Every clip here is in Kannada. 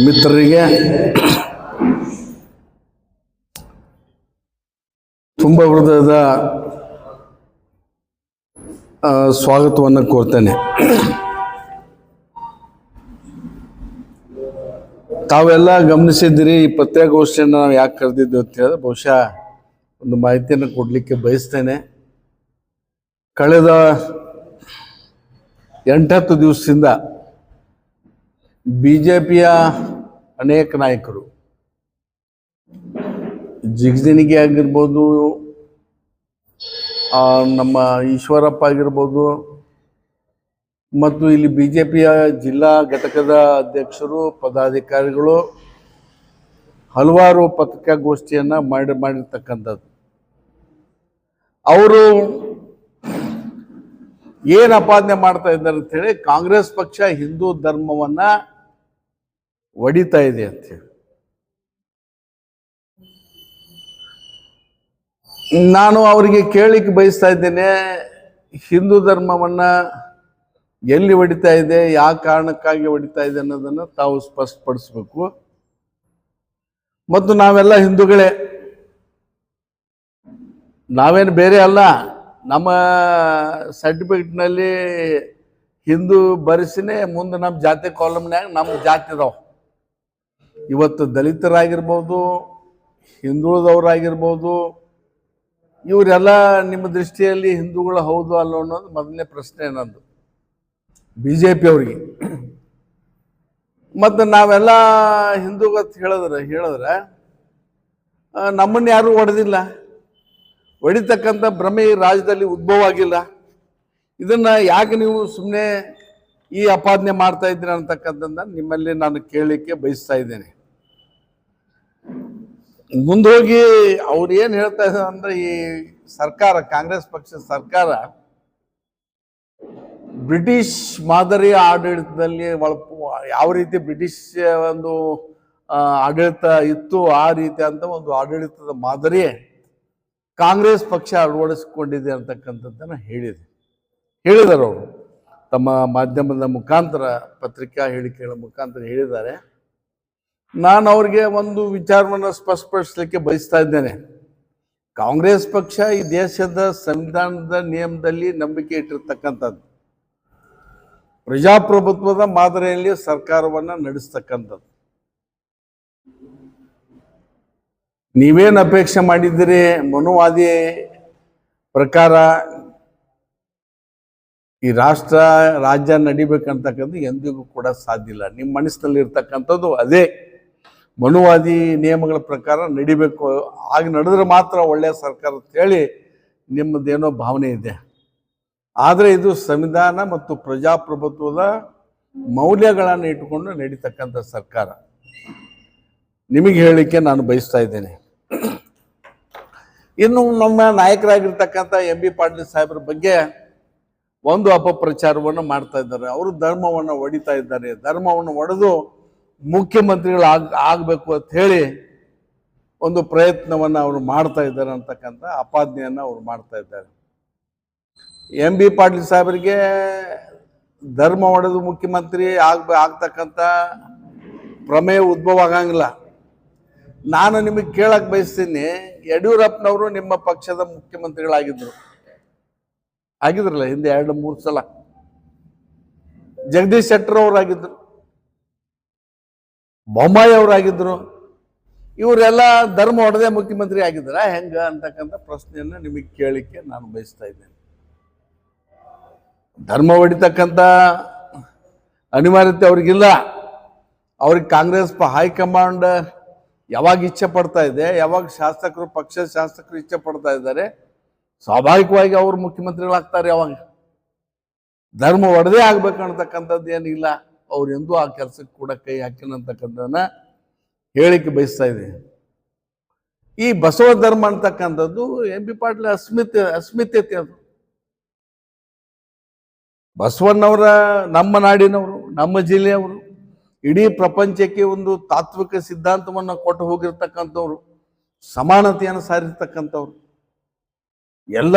ಮಿತ್ರರಿಗೆ ತುಂಬ ಹೃದಯದ ಸ್ವಾಗತವನ್ನು ಕೋರ್ತೇನೆ. ತಾವೆಲ್ಲ ಗಮನಿಸಿದ್ದೀರಿ, ಈ ಪತ್ರಿಕಾಗೋಷ್ಠಿಯನ್ನು ನಾವು ಯಾಕೆ ಕರೆದಿದ್ದು ಅಂತ ಹೇಳಿದ್ರೆ ಬಹುಶಃ ಒಂದು ಮಾಹಿತಿಯನ್ನು ಕೊಡಲಿಕ್ಕೆ ಬಯಸ್ತೇನೆ. ಕಳೆದ 8-10 ದಿವಸದಿಂದ BJPಯ ಅನೇಕ ನಾಯಕರು, ಜಿಗಜಿಣಿಗೆ ಆಗಿರ್ಬೋದು, ನಮ್ಮ ಈಶ್ವರಪ್ಪ ಆಗಿರ್ಬೋದು, ಮತ್ತು ಇಲ್ಲಿ BJPಯ ಜಿಲ್ಲಾ ಘಟಕದ ಅಧ್ಯಕ್ಷರು, ಪದಾಧಿಕಾರಿಗಳು ಹಲವಾರು ಪತ್ರಿಕಾಗೋಷ್ಠಿಯನ್ನು ಮಾಡಿರ್ತಕ್ಕಂಥದ್ದು. ಅವರು ಏನು ಅಪಾದನೆ ಮಾಡ್ತಾ ಇದ್ದಾರೆ ಅಂಥೇಳಿ, ಕಾಂಗ್ರೆಸ್ ಪಕ್ಷ ಹಿಂದೂ ಧರ್ಮವನ್ನು ಒಡಿತಾ ಇದೆ ಅಂಥೇಳಿ. ನಾನು ಅವರಿಗೆ ಕೇಳಲಿಕ್ಕೆ ಬಯಸ್ತಾ ಇದ್ದೇನೆ, ಹಿಂದೂ ಧರ್ಮವನ್ನು ಎಲ್ಲಿ ಒಡಿತಾ ಇದೆ, ಯಾವ ಕಾರಣಕ್ಕಾಗಿ ಒಡಿತಾ ಇದೆ ಅನ್ನೋದನ್ನು ತಾವು ಸ್ಪಷ್ಟಪಡಿಸ್ಬೇಕು. ಮತ್ತು ನಾವೆಲ್ಲ ಹಿಂದೂಗಳೇ, ನಾವೇನು ಬೇರೆ ಅಲ್ಲ. ನಮ್ಮ ಸರ್ಟಿಫಿಕೇಟ್ನಲ್ಲಿ ಹಿಂದೂ ಬರೆಸಿನೇ ಮುಂದೆ ನಮ್ಮ ಜಾತಿ ಕಾಲಮ್ನ್ಯಾಗ ನಮ್ಮ ಜಾತಿ ಇದಾವೆ. ಇವತ್ತು ದಲಿತರಾಗಿರ್ಬೋದು, ಹಿಂದುಳಿದವರಾಗಿರ್ಬೋದು, ಇವರೆಲ್ಲ ನಿಮ್ಮ ದೃಷ್ಟಿಯಲ್ಲಿ ಹಿಂದೂಗಳು ಹೌದು ಅಲ್ಲೋ ಅನ್ನೋದು ಮೊದಲನೇ ಪ್ರಶ್ನೆ ನಂದು, BJP ಅವ್ರಿಗೆ. ಮತ್ತು ನಾವೆಲ್ಲ ಹಿಂದೂ ಅಂತ ಹೇಳಿದ್ರೆ ನಮ್ಮನ್ನು ಯಾರೂ ಹೊಡೆದಿಲ್ಲ, ಹೊಡಿತಕ್ಕಂಥ ಭ್ರಮೆ ಈ ರಾಜ್ಯದಲ್ಲಿ ಉದ್ಭವ ಆಗಿಲ್ಲ. ಇದನ್ನು ಯಾಕೆ ನೀವು ಸುಮ್ಮನೆ ಈ ಅಪಾದನೆ ಮಾಡ್ತಾ ಇದ್ದೀರ ಅಂತಕ್ಕಂಥದ್ದನ್ನು ನಿಮ್ಮಲ್ಲಿ ನಾನು ಕೇಳಲಿಕ್ಕೆ ಬಯಸ್ತಾ ಇದ್ದೇನೆ. ಮುಂದೋಗಿ ಅವ್ರು ಏನು ಹೇಳ್ತಾ ಇದ್ದಾರೆ ಅಂದರೆ, ಈ ಸರ್ಕಾರ, ಕಾಂಗ್ರೆಸ್ ಪಕ್ಷದ ಸರ್ಕಾರ ಬ್ರಿಟಿಷ್ ಮಾದರಿಯ ಆಡಳಿತದಲ್ಲಿ ಯಾವ ರೀತಿ ಬ್ರಿಟಿಷ್ ಒಂದು ಆಡಳಿತ ಇತ್ತು ಆ ರೀತಿ ಅಂತ ಒಂದು ಆಡಳಿತದ ಮಾದರಿಯೇ ಕಾಂಗ್ರೆಸ್ ಪಕ್ಷ ಅಳವಡಿಸಿಕೊಂಡಿದೆ ಅಂತಕ್ಕಂಥದ್ದನ್ನು ಹೇಳಿದ್ದಾರೆ ಅವರು ತಮ್ಮ ಮಾಧ್ಯಮದ ಮುಖಾಂತರ, ಪತ್ರಿಕಾ ಹೇಳಿಕೆಗಳ ಮುಖಾಂತರ ಹೇಳಿದ್ದಾರೆ. ನಾನು ಅವ್ರಿಗೆ ಒಂದು ವಿಚಾರವನ್ನು ಸ್ಪಷ್ಟಪಡಿಸಲಿಕ್ಕೆ ಬಯಸ್ತಾ ಇದ್ದೇನೆ. ಕಾಂಗ್ರೆಸ್ ಪಕ್ಷ ಈ ದೇಶದ ಸಂವಿಧಾನದ ನಿಯಮದಲ್ಲಿ ನಂಬಿಕೆ ಇಟ್ಟಿರ್ತಕ್ಕಂಥದ್ದು, ಪ್ರಜಾಪ್ರಭುತ್ವದ ಮಾದರಿಯಲ್ಲಿ ಸರ್ಕಾರವನ್ನು ನಡೆಸ್ತಕ್ಕಂಥದ್ದು. ನೀವೇನು ಅಪೇಕ್ಷೆ ಮಾಡಿದ್ದೀರಿ, ಮನುವಾದಿ ಪ್ರಕಾರ ಈ ರಾಜ್ಯ ನಡಿಬೇಕಂತಕ್ಕಂಥದ್ದು ಎಂದಿಗೂ ಕೂಡ ಸಾಧ್ಯ ಇಲ್ಲ. ನಿಮ್ಮ ಮನಸ್ಸಿನಲ್ಲಿ ಇರ್ತಕ್ಕಂಥದ್ದು ಅದೇ, ಮನುವಾದಿ ನಿಯಮಗಳ ಪ್ರಕಾರ ನಡಿಬೇಕು, ಹಾಗೆ ನಡೆದ್ರೆ ಮಾತ್ರ ಒಳ್ಳೆಯ ಸರ್ಕಾರ ಅಂತೇಳಿ ನಿಮ್ಮದೇನೋ ಭಾವನೆ ಇದೆ. ಆದರೆ ಇದು ಸಂವಿಧಾನ ಮತ್ತು ಪ್ರಜಾಪ್ರಭುತ್ವದ ಮೌಲ್ಯಗಳನ್ನು ಇಟ್ಟುಕೊಂಡು ನಡೀತಕ್ಕಂಥ ಸರ್ಕಾರ. ನಿಮಗೆ ಹೇಳಲಿಕ್ಕೆ ನಾನು ಬಯಸ್ತಾ ಇದ್ದೇನೆ. ಇನ್ನು ನಮ್ಮ ನಾಯಕರಾಗಿರ್ತಕ್ಕಂಥ MB ಪಾಟೀಲ್ ಸಾಹೇಬ್ರ ಬಗ್ಗೆ ಒಂದು ಅಪಪ್ರಚಾರವನ್ನು ಮಾಡ್ತಾ ಇದ್ದಾರೆ. ಅವರು ಧರ್ಮವನ್ನು ಒಡಿತಾ ಇದ್ದಾರೆ, ಧರ್ಮವನ್ನು ಒಡೆದು ಮುಖ್ಯಮಂತ್ರಿಗಳು ಆಗಬೇಕು ಅಂತ ಹೇಳಿ ಒಂದು ಪ್ರಯತ್ನವನ್ನು ಅವರು ಮಾಡ್ತಾ ಇದ್ದಾರೆ ಅಂತಕ್ಕಂಥ ಅಪಾದನೆಯನ್ನು ಅವರು ಮಾಡ್ತಾ ಇದ್ದಾರೆ. MB ಪಾಟೀಲ್ ಸಾಹೇಬರಿಗೆ ಧರ್ಮ ಒಡೆದು ಮುಖ್ಯಮಂತ್ರಿ ಆಗ್ತಕ್ಕಂಥ ಪ್ರಮೇಯ ಉದ್ಭವ ಆಗಂಗಿಲ್ಲ. ನಾನು ನಿಮಗೆ ಕೇಳಕ್ಕೆ ಬಯಸ್ತೀನಿ, ಯಡಿಯೂರಪ್ಪನವರು ನಿಮ್ಮ ಪಕ್ಷದ ಆಗಿದ್ರಲ್ಲ ಹಿಂದೆ 2-3 ಸಲ. ಜಗದೀಶ್ ಶೆಟ್ಟರ್ ಅವರಾಗಿದ್ರು, ಬೊಮ್ಮಾಯಿ ಅವರಾಗಿದ್ರು. ಇವರೆಲ್ಲ ಧರ್ಮ ಒಡೆದೇ ಮುಖ್ಯಮಂತ್ರಿ ಆಗಿದ್ರ ಹೆಂಗ ಅಂತಕ್ಕಂಥ ಪ್ರಶ್ನೆಯನ್ನು ನಿಮಗೆ ಕೇಳಲಿಕ್ಕೆ ನಾನು ಬಯಸ್ತಾ ಇದ್ದೇನೆ. ಧರ್ಮ ಹೊಡಿತಕ್ಕಂಥ ಅನಿವಾರ್ಯತೆ ಅವ್ರಿಗಿಲ್ಲ. ಅವ್ರಿಗೆ ಕಾಂಗ್ರೆಸ್ ಹೈಕಮಾಂಡ್ ಯಾವಾಗ ಇಚ್ಛೆ ಪಡ್ತಾ ಇದೆ, ಯಾವಾಗ ಶಾಸಕರು, ಪಕ್ಷದ ಶಾಸಕರು ಇಚ್ಛೆ ಪಡ್ತಾ ಇದ್ದಾರೆ, ಸ್ವಾಭಾವಿಕವಾಗಿ ಅವರು ಮುಖ್ಯಮಂತ್ರಿಗಳಾಗ್ತಾರೆ. ಯಾವಾಗ ಧರ್ಮ ಒಡೆದೇ ಆಗ್ಬೇಕನ್ನತಕ್ಕಂಥದ್ದು ಏನಿಲ್ಲ. ಅವ್ರು ಎಂದೂ ಆ ಕೆಲಸಕ್ಕೆ ಕೂಡ ಕೈ ಹಾಕಿನಂತಕ್ಕಂಥದ್ದನ್ನ ಹೇಳಿಕೆ ಬಯಸ್ತಾ ಇದೆ. ಈ ಬಸವ ಧರ್ಮ ಅಂತಕ್ಕಂಥದ್ದು MB ಪಾಟೀಲ್ ಅಸ್ಮಿತೆತೆ. ಅದು ಬಸವಣ್ಣವರ, ನಮ್ಮ ನಾಡಿನವರು, ನಮ್ಮ ಜಿಲ್ಲೆಯವರು, ಇಡೀ ಪ್ರಪಂಚಕ್ಕೆ ಒಂದು ತಾತ್ವಿಕ ಸಿದ್ಧಾಂತವನ್ನು ಕೊಟ್ಟು ಹೋಗಿರ್ತಕ್ಕಂಥವ್ರು, ಸಮಾನತೆಯನ್ನು ಸಾರಿರ್ತಕ್ಕಂಥವ್ರು, ಎಲ್ಲ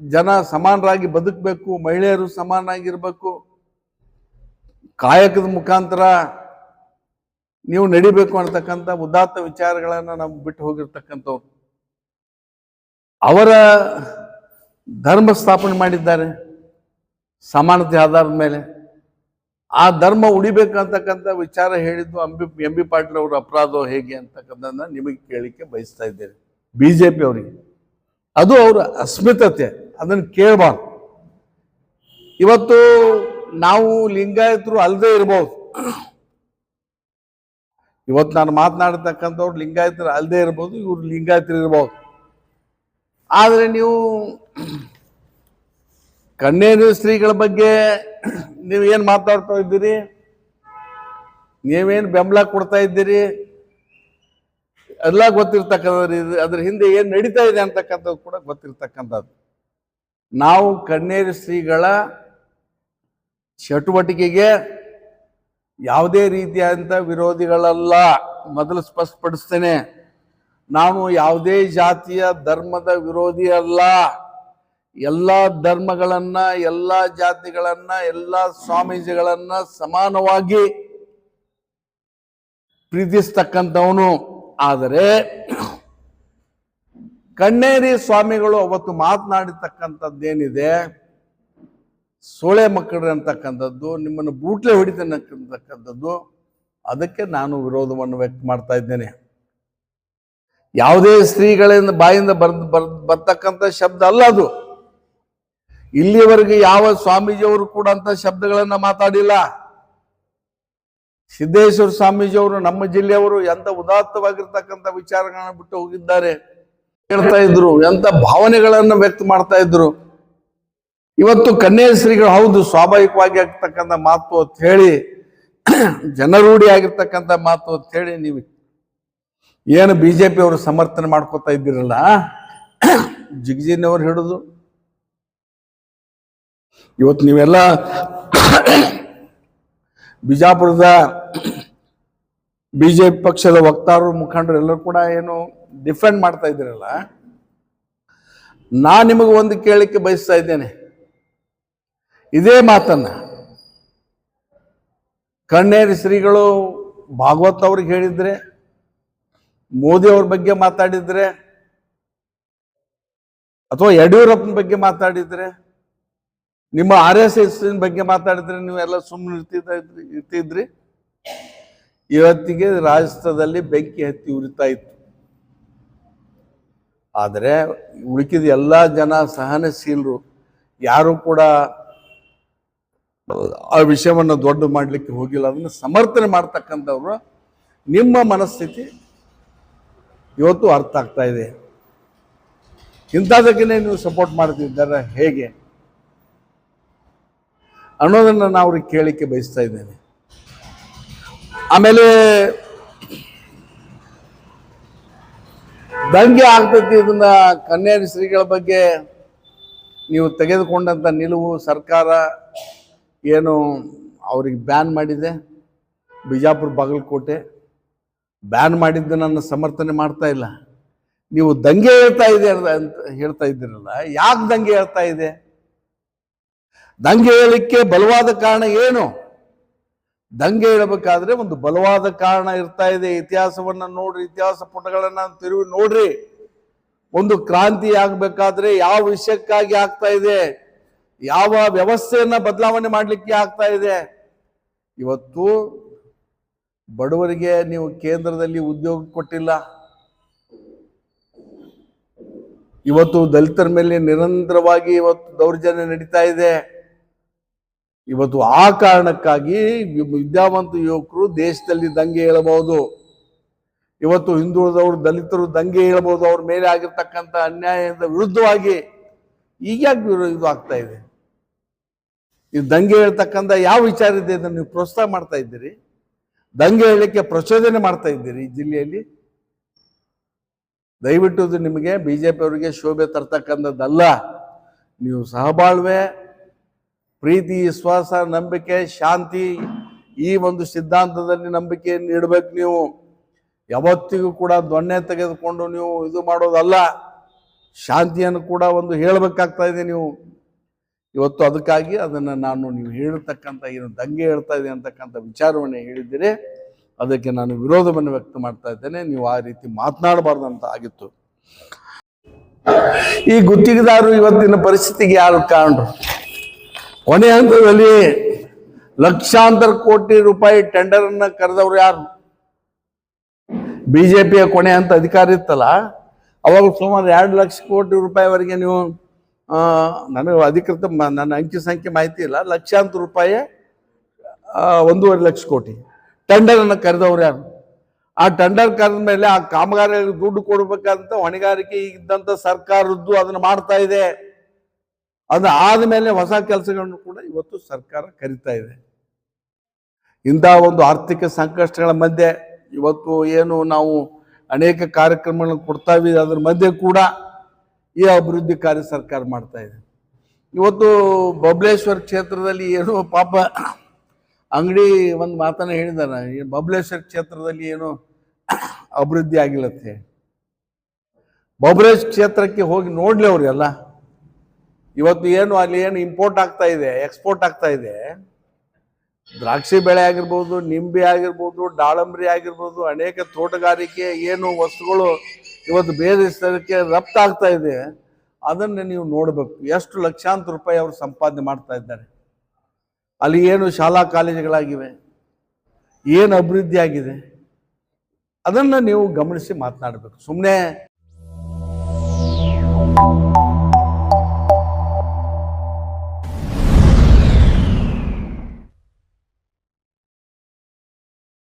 ಜನ ಸಮಾನರಾಗಿ ಬದುಕಬೇಕು, ಮಹಿಳೆಯರು ಸಮಾನರಾಗಿರ್ಬೇಕು, ಕಾಯಕದ ಮುಖಾಂತರ ನೀವು ನಡಿಬೇಕು ಅಂತಕ್ಕಂಥ ಉದಾತ್ತ ವಿಚಾರಗಳನ್ನು ನಾವು ಬಿಟ್ಟು ಹೋಗಿರ್ತಕ್ಕಂಥವ್ರು. ಅವರ ಧರ್ಮ ಸ್ಥಾಪನೆ ಮಾಡಿದ್ದಾರೆ ಸಮಾನತೆ ಆಧಾರದ ಮೇಲೆ. ಆ ಧರ್ಮ ಉಳಿಬೇಕಂತಕ್ಕಂಥ ವಿಚಾರ ಹೇಳಿದ್ದು ಎಂ ಬಿ ಪಾಟೀಲ್ ಅವರ ಅಪರಾಧ ಹೇಗೆ ಅಂತಕ್ಕಂಥದ್ದನ್ನ ನಿಮಗೆ ಕೇಳಲಿಕ್ಕೆ ಬಯಸ್ತಾ ಇದ್ದೇನೆ. BJP ಅವರಿಗೆ ಅದು ಅವರ ಅಸ್ಮಿತತೆ, ಅದನ್ನು ಕೇಳಬಾರ್ದು. ಇವತ್ತು ನಾವು ಲಿಂಗಾಯತರು ಅಲ್ಲದೆ ಇರ್ಬೋದು, ಇವತ್ತು ನಾನು ಮಾತನಾಡ್ತಕ್ಕಂಥವ್ರು ಲಿಂಗಾಯತರು ಅಲ್ಲದೆ ಇರ್ಬೋದು, ಇವ್ರು ಲಿಂಗಾಯತರು ಇರ್ಬೋದು. ಆದರೆ ನೀವು ಕನ್ನೇರು ಶ್ರೀಗಳ ಬಗ್ಗೆ ನೀವೇನು ಮಾತಾಡ್ತಾ ಇದ್ದೀರಿ, ನೀವೇನು ಬೆಂಬಲ ಕೊಡ್ತಾ ಇದ್ದೀರಿ ಎಲ್ಲ ಗೊತ್ತಿರ್ತಕ್ಕಂಥದ್ದು. ಅದ್ರ ಹಿಂದೆ ಏನು ನಡೀತಾ ಇದೆ ಅಂತಕ್ಕಂಥದ್ದು ಕೂಡ ಗೊತ್ತಿರ್ತಕ್ಕಂಥದ್ದು. ನಾವು ಕನ್ನೇರು ಶ್ರೀಗಳ ಚಟುವಟಿಕೆಗೆ ಯಾವುದೇ ರೀತಿಯಾದಂಥ ವಿರೋಧಿಗಳಲ್ಲ. ಮೊದಲು ಸ್ಪಷ್ಟಪಡಿಸ್ತೇನೆ, ನಾನು ಯಾವುದೇ ಜಾತಿಯ ಧರ್ಮದ ವಿರೋಧಿ ಅಲ್ಲ. ಎಲ್ಲ ಧರ್ಮಗಳನ್ನ, ಎಲ್ಲ ಜಾತಿಗಳನ್ನ, ಎಲ್ಲ ಸ್ವಾಮೀಜಿಗಳನ್ನ ಸಮಾನವಾಗಿ ಪ್ರೀತಿಸ್ತಕ್ಕಂಥವನು. ಆದರೆ ಕನ್ನೇರಿ ಸ್ವಾಮಿಗಳು ಅವತ್ತು ಮಾತನಾಡಿರ್ತಕ್ಕಂಥದ್ದೇನಿದೆ, ಸೋಳೆ ಮಕ್ಕಳು ಅಂತಕ್ಕಂಥದ್ದು, ನಿಮ್ಮನ್ನು ಬೂಟ್ಲೆ ಹೊಡಿತಕ್ಕಂಥದ್ದು, ಅದಕ್ಕೆ ನಾನು ವಿರೋಧವನ್ನು ವ್ಯಕ್ತ ಮಾಡ್ತಾ ಇದ್ದೇನೆ. ಯಾವುದೇ ಶ್ರೀಗಳಿಂದ ಬಾಯಿಂದ ಬರ್ತಕ್ಕಂಥ ಶಬ್ದ ಅಲ್ಲ ಅದು. ಇಲ್ಲಿವರೆಗೆ ಯಾವ ಸ್ವಾಮೀಜಿಯವರು ಕೂಡ ಅಂತ ಶಬ್ದಗಳನ್ನ ಮಾತಾಡಿಲ್ಲ. ಸಿದ್ದೇಶ್ವರ ಸ್ವಾಮೀಜಿಯವರು ನಮ್ಮ ಜಿಲ್ಲೆಯವರು ಎಂತ ಉದಾತ್ತವಾಗಿರ್ತಕ್ಕಂಥ ವಿಚಾರಗಳನ್ನ ಬಿಟ್ಟು ಹೋಗಿದ್ದಾರೆ, ಹೇಳ್ತಾ ಇದ್ರು, ಎಂತ ಭಾವನೆಗಳನ್ನ ವ್ಯಕ್ತ ಮಾಡ್ತಾ ಇದ್ರು. ಇವತ್ತು ಕನ್ನೇರು ಶ್ರೀಗಳು ಹೌದು ಸ್ವಾಭಾವಿಕವಾಗಿ ಆಗ್ತಕ್ಕಂಥ ಮಾತು ಅಂತ ಹೇಳಿ, ಜನರೂಢಿ ಆಗಿರ್ತಕ್ಕಂಥ ಮಾತು ಅಂತ ಹೇಳಿ ನೀವು ಏನು BJP ಅವರು ಸಮರ್ಥನೆ ಮಾಡ್ಕೋತಾ ಇದ್ದೀರಲ್ಲ, ಜಿಗಜಿನವ್ರು ಹಿಡಿದು ಇವತ್ತು ನೀವೆಲ್ಲ ಬಿಜಾಪುರದ BJP ಪಕ್ಷದ ವಕ್ತಾರರು, ಮುಖಂಡರು ಎಲ್ಲರೂ ಕೂಡ ಏನು ಡಿಫೆಂಡ್ ಮಾಡ್ತಾ ಇದ್ದೀರಲ್ಲ, ನಾ ನಿಮಗೆ ಒಂದು ಕೇಳಲಿಕ್ಕೆ ಬಯಸ್ತಾ ಇದ್ದೇನೆ. ಇದೇ ಮಾತನ್ನ ಕನ್ನೇರು ಶ್ರೀಗಳು ಭಾಗವತ್ ಅವ್ರಿಗೆ ಹೇಳಿದ್ರೆ, ಮೋದಿ ಅವ್ರ ಬಗ್ಗೆ ಮಾತಾಡಿದ್ರೆ, ಅಥವಾ ಯಡಿಯೂರಪ್ಪನ ಬಗ್ಗೆ ಮಾತಾಡಿದ್ರೆ, ನಿಮ್ಮ RSS ಬಗ್ಗೆ ಮಾತಾಡಿದ್ರೆ ನೀವೆಲ್ಲ ಸುಮ್ಮನೆ ಇರ್ತಿದ್ರಿ? ಇವತ್ತಿಗೆ ರಾಜಸ್ಥಾನದಲ್ಲಿ ಬೆಂಕಿ ಹತ್ತಿ ಉರಿತಾ ಇತ್ತು. ಆದರೆ ಉಳಿಕಿದ ಎಲ್ಲ ಜನ ಸಹನಶೀಲರು, ಯಾರು ಕೂಡ ಆ ವಿಷಯವನ್ನು ದೊಡ್ಡ ಮಾಡಲಿಕ್ಕೆ ಹೋಗಿಲ್ಲ. ಅದನ್ನು ಸಮರ್ಥನೆ ಮಾಡ್ತಕ್ಕಂಥವ್ರು ನಿಮ್ಮ ಮನಸ್ಥಿತಿ ಇವತ್ತು ಅರ್ಥ ಆಗ್ತಾ ಇದೆ. ಇಂಥದಕ್ಕೆ ನೀವು ಸಪೋರ್ಟ್ ಮಾಡ್ತಿದ್ದಾರೆ ಹೇಗೆ ಅನ್ನೋದನ್ನು ನಾವು ಅವ್ರಿಗೆ ಕೇಳಲಿಕ್ಕೆ ಬಯಸ್ತಾ ಇದ್ದೇನೆ. ಆಮೇಲೆ ದಂಗೆ ಆಗ್ತೈತಿ, ಇದನ್ನ ಕನ್ನೇರು ಶ್ರೀಗಳ ಬಗ್ಗೆ ನೀವು ತೆಗೆದುಕೊಂಡಂತ ನಿಲುವು, ಸರ್ಕಾರ ಏನು ಅವ್ರಿಗೆ ಬ್ಯಾನ್ ಮಾಡಿದೆ, ಬಿಜಾಪುರ ಬಾಗಲಕೋಟೆ ಬ್ಯಾನ್ ಮಾಡಿದ್ದು ನನ್ನ ಸಮರ್ಥನೆ ಮಾಡ್ತಾ ಇಲ್ಲ. ನೀವು ದಂಗೆ ಹೇಳ್ತಾ ಇದೆ ಅಂತ ಹೇಳ್ತಾ ಇದ್ದೀರಲ್ಲ, ಯಾಕೆ ದಂಗೆ ಹೇಳ್ತಾ ಇದೆ? ದಂಗೆ ಹೇಳಲಿಕ್ಕೆ ಬಲವಾದ ಕಾರಣ ಏನು? ದಂಗೆ ಹೇಳಬೇಕಾದ್ರೆ ಒಂದು ಬಲವಾದ ಕಾರಣ ಇರ್ತಾ ಇದೆ. ಇತಿಹಾಸವನ್ನ ನೋಡ್ರಿ, ಇತಿಹಾಸ ಪುಟಗಳನ್ನ ತಿರುವಿ ನೋಡ್ರಿ. ಒಂದು ಕ್ರಾಂತಿ ಆಗ್ಬೇಕಾದ್ರೆ ಯಾವ ವಿಷಯಕ್ಕಾಗಿ ಆಗ್ತಾ ಇದೆ, ಯಾವ ವ್ಯವಸ್ಥೆಯನ್ನ ಬದಲಾವಣೆ ಮಾಡಲಿಕ್ಕೆ ಆಗ್ತಾ ಇದೆ. ಇವತ್ತು ಬಡವರಿಗೆ ನೀವು ಕೇಂದ್ರದಲ್ಲಿ ಉದ್ಯೋಗ ಕೊಟ್ಟಿಲ್ಲ. ಇವತ್ತು ದಲಿತರ ಮೇಲೆ ನಿರಂತರವಾಗಿ ಇವತ್ತು ದೌರ್ಜನ್ಯ ನಡೀತಾ ಇದೆ. ಇವತ್ತು ಆ ಕಾರಣಕ್ಕಾಗಿ ವಿದ್ಯಾವಂತ ಯುವಕರು ದೇಶದಲ್ಲಿ ದಂಗೆ ಹೇಳಬಹುದು. ಇವತ್ತು ಹಿಂದುಳಿದವರು, ದಲಿತರು ದಂಗೆ ಹೇಳಬಹುದು ಅವ್ರ ಮೇಲೆ ಆಗಿರ್ತಕ್ಕಂಥ ಅನ್ಯಾಯದ ವಿರುದ್ಧವಾಗಿ. ಈಗ್ಯಾಕೆ ಇದು ಆಗ್ತಾ ಇದೆ? ನೀವು ದಂಗೆ ಹೇಳ್ತಕ್ಕಂಥ ಯಾವ ವಿಚಾರ ಇದೆ ಅದನ್ನು ನೀವು ಪ್ರೋತ್ಸಾಹ ಮಾಡ್ತಾ ಇದ್ದೀರಿ, ದಂಗೆ ಹೇಳಲಿಕ್ಕೆ ಪ್ರಚೋದನೆ ಮಾಡ್ತಾ ಇದ್ದೀರಿ ಈ ಜಿಲ್ಲೆಯಲ್ಲಿ. ದಯವಿಟ್ಟು ಇದು ನಿಮಗೆ BJP ಅವರಿಗೆ ಶೋಭೆ ತರ್ತಕ್ಕಂಥದ್ದಲ್ಲ. ನೀವು ಸಹಬಾಳ್ವೆ, ಪ್ರೀತಿ, ವಿಶ್ವಾಸ, ನಂಬಿಕೆ, ಶಾಂತಿ, ಈ ಒಂದು ಸಿದ್ಧಾಂತದಲ್ಲಿ ನಂಬಿಕೆಯನ್ನು ಇಡಬೇಕು. ನೀವು ಯಾವತ್ತಿಗೂ ಕೂಡ ದೊಣ್ಣೆ ತೆಗೆದುಕೊಂಡು ನೀವು ಇದು ಮಾಡೋದಲ್ಲ. ಶಾಂತಿಯನ್ನು ಕೂಡ ಒಂದು ಹೇಳಬೇಕಾಗ್ತಾ ಇದೆ ನೀವು ಇವತ್ತು. ಅದಕ್ಕಾಗಿ ಅದನ್ನು ನಾನು ನೀವು ಹೇಳ್ತಕ್ಕಂಥ ಏನು ದಂಗೆ ಹೇಳ್ತಾ ಇದೆ ಅಂತಕ್ಕಂಥ ವಿಚಾರವನ್ನು ಹೇಳಿದ್ದೀರಿ. ಅದಕ್ಕೆ ನಾನು ವಿರೋಧವನ್ನು ವ್ಯಕ್ತ ಮಾಡ್ತಾ ಇದ್ದೇನೆ. ನೀವು ಆ ರೀತಿ ಮಾತನಾಡಬಾರ್ದಂತ ಆಗಿತ್ತು. ಈ ಗುತ್ತಿಗೆದಾರರು ಇವತ್ತಿನ ಪರಿಸ್ಥಿತಿಗೆ ಯಾರು ಕಾರಣರು? ಕೊನೆ ಹಂತದಲ್ಲಿ ಲಕ್ಷಾಂತರ ಕೋಟಿ ರೂಪಾಯಿ ಟೆಂಡರ್ ಅನ್ನ ಕರೆದವ್ರು ಯಾರು? ಬಿಜೆಪಿಯ ಕೊನೆ ಹಂತ ಅಧಿಕಾರ ಇತ್ತಲ್ಲ, ಅವಾಗ ಸುಮಾರು 2 ಲಕ್ಷ ಕೋಟಿ ರೂಪಾಯಿವರೆಗೆ ನೀವು ನನಗೆ ಅಧಿಕೃತ ನನ್ನ ಅಂಕಿ ಸಂಖ್ಯೆ ಮಾಹಿತಿ ಇಲ್ಲ, ಲಕ್ಷಾಂತರ ರೂಪಾಯಿ 1.5 ಲಕ್ಷ ಕೋಟಿ ಟೆಂಡರ್ ಅನ್ನು ಕರೆದವ್ರು ಯಾರು? ಆ ಟೆಂಡರ್ ಕರೆದ ಮೇಲೆ ಆ ಕಾಮಗಾರಿಗೆ ದುಡ್ಡು ಕೊಡ್ಬೇಕಂತ ಹೊಣೆಗಾರಿಕೆ ಇದ್ದಂತ ಸರ್ಕಾರದ್ದು ಅದನ್ನ ಮಾಡ್ತಾ ಇದೆ. ಅದು ಆದ್ಮೇಲೆ ಹೊಸ ಕೆಲಸಗಳನ್ನು ಕೂಡ ಇವತ್ತು ಸರ್ಕಾರ ಕರಿತಾ ಇದೆ. ಇಂತಹ ಒಂದು ಆರ್ಥಿಕ ಸಂಕಷ್ಟಗಳ ಮಧ್ಯೆ ಇವತ್ತು ಏನು ನಾವು ಅನೇಕ ಕಾರ್ಯಕ್ರಮಗಳನ್ನು ಕೊಡ್ತಾ ಇದ್ದೀವಿ, ಅದ್ರ ಮಧ್ಯೆ ಕೂಡ ಈ ಅಭಿವೃದ್ಧಿ ಕಾರ್ಯ ಸರ್ಕಾರ ಮಾಡ್ತಾ ಇದೆ. ಇವತ್ತು ಬಬಲೇಶ್ವರ ಕ್ಷೇತ್ರದಲ್ಲಿ ಏನು ಪಾಪ ಅಂಗಡಿ ಒಂದು ಮಾತನ್ನ ಹೇಳಿದಾನ, ಬಬಲೇಶ್ವರ ಕ್ಷೇತ್ರದಲ್ಲಿ ಏನು ಅಭಿವೃದ್ಧಿ ಆಗಿಲ್ಲತ್ತೆ. ಬಬಲೇಶ್ ಕ್ಷೇತ್ರಕ್ಕೆ ಹೋಗಿ ನೋಡ್ಲಿ ಅವ್ರೆಲ್ಲ. ಇವತ್ತು ಏನು ಅಲ್ಲಿ ಏನು ಇಂಪೋರ್ಟ್ ಆಗ್ತಾ ಇದೆ, ಎಕ್ಸ್ಪೋರ್ಟ್ ಆಗ್ತಾ ಇದೆ, ದ್ರಾಕ್ಷಿ ಬೆಳೆ ಆಗಿರ್ಬೋದು, ನಿಂಬೆ ಆಗಿರ್ಬೋದು, ದಾಳಂಬ್ರಿ ಆಗಿರ್ಬೋದು, ಅನೇಕ ತೋಟಗಾರಿಕೆ ಏನು ವಸ್ತುಗಳು ಇವತ್ತು ಬೇರೆ ದೇಶಕ್ಕೆ ರಫ್ತಾಗ್ತಾ ಇದೆ, ಅದನ್ನು ನೀವು ನೋಡಬೇಕು. ಎಷ್ಟು ಲಕ್ಷಾಂತರ ರೂಪಾಯಿ ಅವರು ಸಂಪಾದನೆ ಮಾಡ್ತಾ ಇದ್ದಾರೆ. ಅಲ್ಲಿ ಏನು ಶಾಲಾ ಕಾಲೇಜುಗಳಾಗಿವೆ, ಏನು ಅಭಿವೃದ್ಧಿ ಆಗಿದೆ, ಅದನ್ನು ನೀವು ಗಮನಿಸಿ ಮಾತನಾಡಬೇಕು. ಸುಮ್ಮನೆ